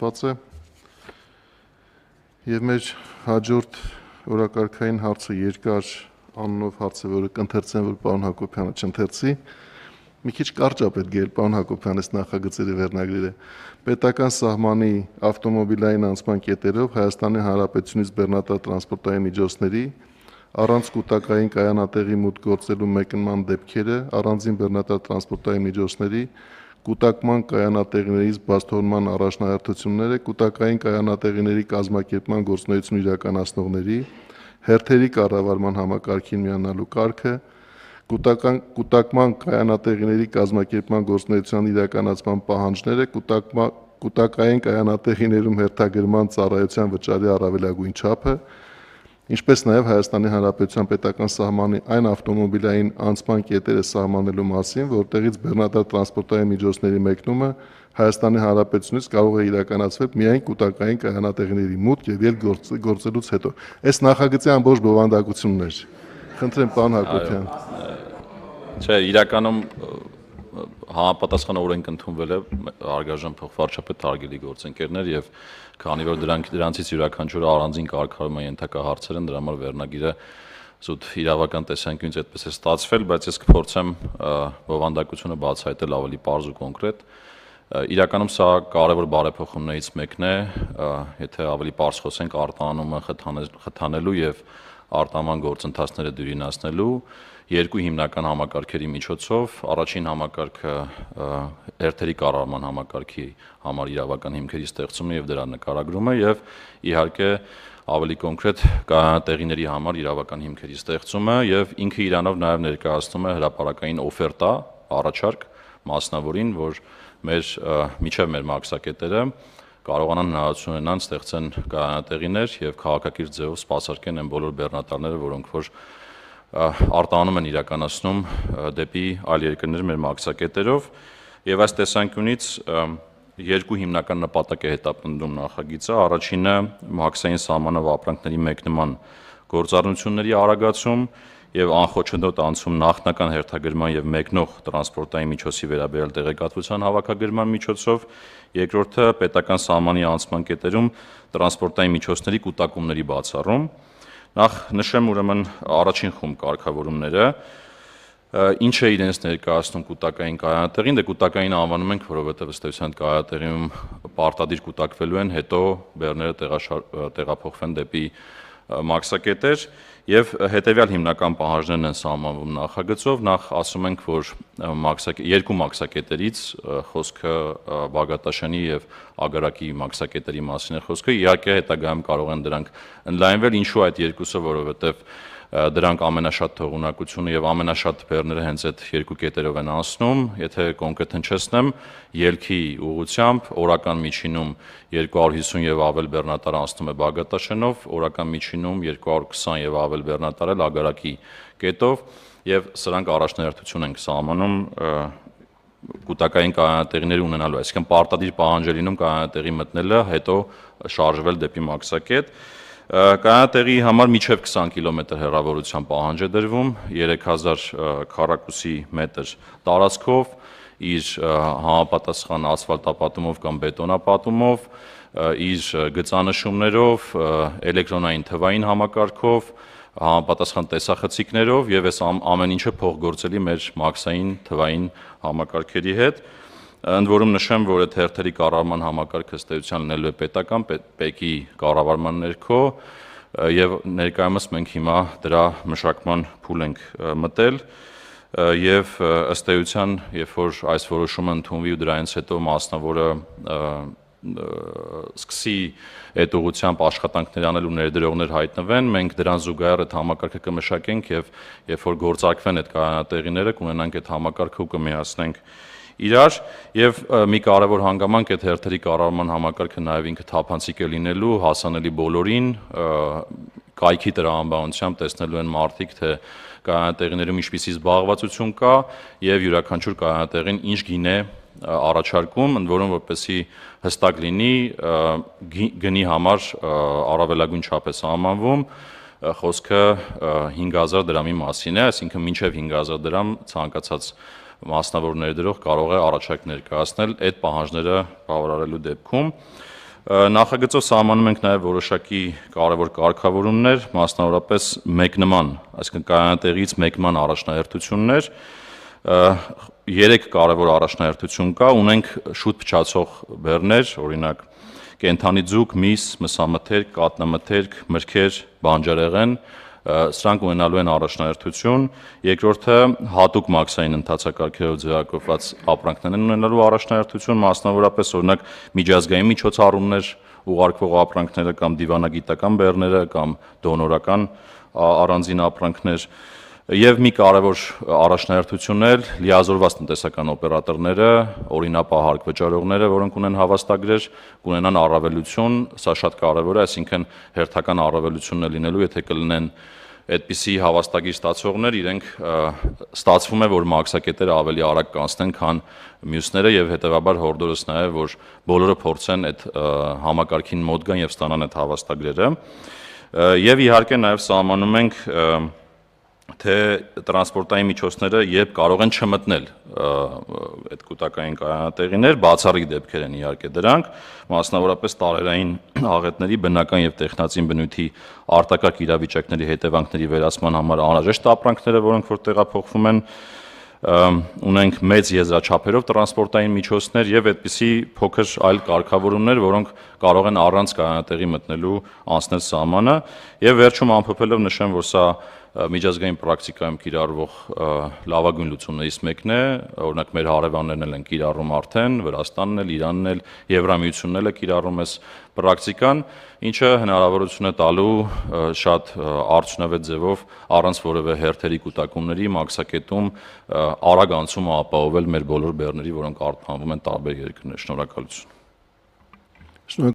Ված է եւ մեր հաջորդ օրակարգային հարցը երկար անունով հարց է, որը կընթերցեմ, որ պարոն Հակոբյանը չընթերցի։ Մի քիչ կարճ է պետք ել պարոն Հակոբյանից նախագծերի վերնագրերը։ Պետական սահմանի ավտոմոբիլային անցման կետերով Հայաստանի Հանրապետությունից բեռնատար տրանսպորտային միջոցների առանց կൂട്ടակային կայանատեղի մուտք գործելու մեկնման դեպքերը, առանձին բեռնատար տրանսպորտային միջոցների կൂട്ടակման կայանատեղիներից բացթողնման առաջնահերթությունները, կൂട്ടակային կայանատեղիների կազմակերպման գործունեություն իրականացնողների, հերթերի կառավարման համակարգին միանալու կարգը, կൂട്ടակման կայանատեղիների կազմակերպման գործունեության իրականացման պահանջները, կൂട്ടակային կայանատեղիներում հերթագրման ծառայության վճարի առավելագույն չափը, ինչպես նաև Հայաստանի Հանրապետության պետական սահմանի այն ավտոմոբիլային անցման կետերը սահմանելու մասին, որտեղից բեռնատար տրանսպորտային միջոցների մեկնումը Հայաստանի Հանրապետությունից կարող է իրականացվել միայն կൂട്ടակային կայանատեղիների մուտք եւ ելք գործելուց հետո։ Այս նախագծի ամբողջ բովանդակությունն էր։ Խնդրեմ պարոն Հակոբյան։ Չէ, իրականում համապատասխան օրենք ընդունվել է արգաժան փոխվարչապետ հարգելի գործընկերներ եւ քանի որ դրանցից յուրաքանչյուրը առանձին կարգավորման ենթակա հարցեր են, դրա համար վերնագիրը զուտ իրավական տեսանկյունից այդպես է ստացվել, բայց ես կփորձեմ բովանդակությունը բացահայտել ավելի պարզ ու կոնկրետ։ Իրականում սա կարևոր բարեփոխումներից մեկն է, եթե ավելի պարզ խոսենք արտահանումը խթանելու եւ արտահանման գործընթացները դյուրինացնելու երկու հիմնական համակարգերի միջոցով, առաջին համակարգը հերթերի կառավարման համակարգի համար իրավական հիմքերի ստեղծումն եւ դրա նկարագրումը եւ իհարկե ավելի կոնկրետ կայանատեղիների համար իրավական հիմքերի ստեղծումը եւ ինքը իրանով նաեւ ներկայացնում է հրապարակային օֆերտա, առաջարկ մասնավորին, որ միջև մեր մաքսակետերը կարողանան հնարավորություն ունենան ստեղծեն կայանատեղիներ եւ քաղաքակիրթ ձևով սպասարկեն այն բոլոր բեռնատարները, որոնք որ արտահանում են իրականացնում դեպի այլ երկրներ մեր մաքսակետերով եւ այս տեսանկյունից երկու հիմնական նպատակ է հետապնդում նախագիծը առաջինը մաքսային սահմանով ապրանքների մեկնման գործառնությունների արագացում եւ անխոչնդոտ անցում նախնական հերթագրման եւ մեկնող տրանսպորտային միջոցի վերաբերյալ տեղեկատվության հավաքագրման միջոցով երկրորդը պետական սահմանի անցման կետերում տրանսպորտային միջոցների կൂട്ടակումների բացառում Նախ նշեմ ուրեմն առաջին խումբ կարգավորումները, ինչ է իրենց ներկայացնում կൂട്ടակային կայանատեղին, դե կൂട്ടակային անվանում ենք, որովհետև ըստ էության կայանատեղիում պարտադիր կൂട്ടակվելու են, հետո բեռները տեղափոխվեն դեպի մաքսակետեր եւ հետեւյալ հիմնական պահանջներն են սահմանվում նախագծով, նախ ասում ենք, որ երկու մաքսակետերից խոսքը Բաղդաշանի եւ Ագարակի մաքսակետերի մասին է խոսքը, իհարկե հետագայում կարող են դրանք ընդլայնվել, ինչու այդ երկուսը, որովհետեւ դրանք ամենաշատ թողունակությունը եւ ամենաշատ բեռները հենց այդ երկու կետերով են անցնում, եթե կոնկրետ հնչեցնեմ, ելքի ուղղությամբ օրական միջինում 250 եւ ավել բեռնատար անցնում է Բաղդաշանով, օրական միջինում 220 եւ ավել բեռնատար էլ Ագարակի կետով եւ սրանք առաջնահերթություն են սահմանում կൂട്ടակային կայանատեղիների ունենալու, այսինքն պարտադիր պահանջ է լինում կայանատեղի մտնելը, հետո շարժվել դեպի մաքսակետ Կայանատեղի համար միջև 20 կիլոմետր հեռավորության պահանջ է դրվում 3000 քառակուսի մետր տարածքով իր համապատասխան ասֆալտապատումով կամ բետոնապատումով իր գծանշումներով էլեկտրոնային թվային համակարգով համապատասխան տեսախցիկներով եւ այս ամեն ինչը փոխգործելի մեր մաքսային թվային համակարգերի հետ Ընդ որում նշեմ, որ այդ հերթերի կառավարման համակարգը ըստ էության լինելու է պետական ՊԵԿ-ի կառավարման ներքո եւ ներկայումս մենք հիմա դրա մշակման փուլ ենք մտել եւ ըստ էության, երբ որ այս որոշումը ընդունվի ու դրանից հետո մասնավորը սկսի այդ ուղղությամբ աշխատանքներ անել ու ներդրողներ հայտնվեն, մենք դրան զուգահեռ այդ համակարգը կմշակենք եւ երբ որ գործարկվեն այդ կայանատեղիները, կունենանք այդ համակարգը ու կմիացնենք իրար եւ մի կարևոր հանգամանք այդ հերթերի կառավարման համակարգը նաեւ ինքը թափանցիկ է լինելու հասանելի բոլորին կայքի տրամաբանությամբ տեսնելու են մարդիկ թե կայանատեղիներում ինչպիսի զբաղվածություն կա եւ յուրաքանչյուր կայանատեղին ինչ գին է առաջարկում ընդ որում որպեսզի հստակ լինի գնի համար առավելագույն չափ է սահմանվում խոսքը 5000 դրամի մասին է այսինքն մինչեւ 5000 դրամ ցանկացած մասնավոր ներդրող կարող է առաջարկ ներկայացնել այդ պահանջները բավարարելու դեպքում Նախագծով սահմանում ենք նաև որոշակի կարևոր կարգավորումներ, մասնավորապես մեկնման, այսինքն կայանատեղից մեկնման առաջնահերթություններ, 3 կարևոր առաջնահերթություն կա, ունենք շուտ փչացող բեռներ, օրինակ կենդանի ձուկ, միս, մսամթերք, կատնամթերք, մրգեր, բանջարեղեն, սրանք ունենալու են առաջնահերթություն, երկրորդը հատուկ մաքսային ընթացակարգերով ձևակերպված ապրանքներ են ունենալու առաջնահերթություն, մասնավորապես օրինակ միջազգային միջոցառումներ ուղարկվող ապրանքները կամ դիվանագիտական բեռները կամ դոնորական առանձին ապրանքներ եւ մի կարևոր առաջնահերթություն էլ լիազորված տնտեսական օպերատորները, օրինապահարկ վճարողները, որոնք ունեն հավաստագրեր, կունենան առավելություն, սա շատ կարևոր է, այսինքն հերթական առավելությունն է լինելու, եթե կլինեն այդպիսի հավաստագիր ստացողներ, իրենք ստացվում է, որ մաքսակետերը ավելի արագ կանցնեն, քան մյուսները եւ հետեւաբար հորդորս նաեւ, որ բոլորը փորձեն այդ համակարգին մոտ գան եւ ստանան այդ հավաստագրերը։ Եվ իհարկե նաեւ սահմանում ենք թե տրանսպորտային միջոցները երբ կարող են չմտնել այդ կൂട്ടակային կայանատեղիներ, բացառիկ դեպքեր են իհարկե դրանք, մասնավորապես տարերային աղետների բնական եւ տեխնացին բնույթի արտակարգ իրավիճակների հետևանքների վերացման համար անհրաժեշտ ապրանքները, որոնք որ տեղափոխվում են, ունենք մեծ եզրաչափերով տրանսպորտային միջոցներ եւ այդպիսի փոքր այլ կարգավորումներ, որոնք կարող են առանց կայանատեղի մտնելու անցնել սահմանը եւ վերջում ամփոփելով նշեմ, որ սա միջազգային պրակտիկայում կիրառվող լավագույն լուծումներից մեկն է, օրինակ մեր հարևաններն էլ են կիրառում արդեն, Վրաստանն էլ, Իրանն էլ, Եվրամիությունն էլ է կիրառում այս պրակտիկան, ինչը հնարավորություն է տալու շատ արդյունավետ ձևով առանց որևէ հերթերի կուտակումների մաքսակետում արագ անցումը ապահովել մեր բոլոր բեռների, որոնք արտահանվում են տարբեր երկրներ։ Շնորհակալություն։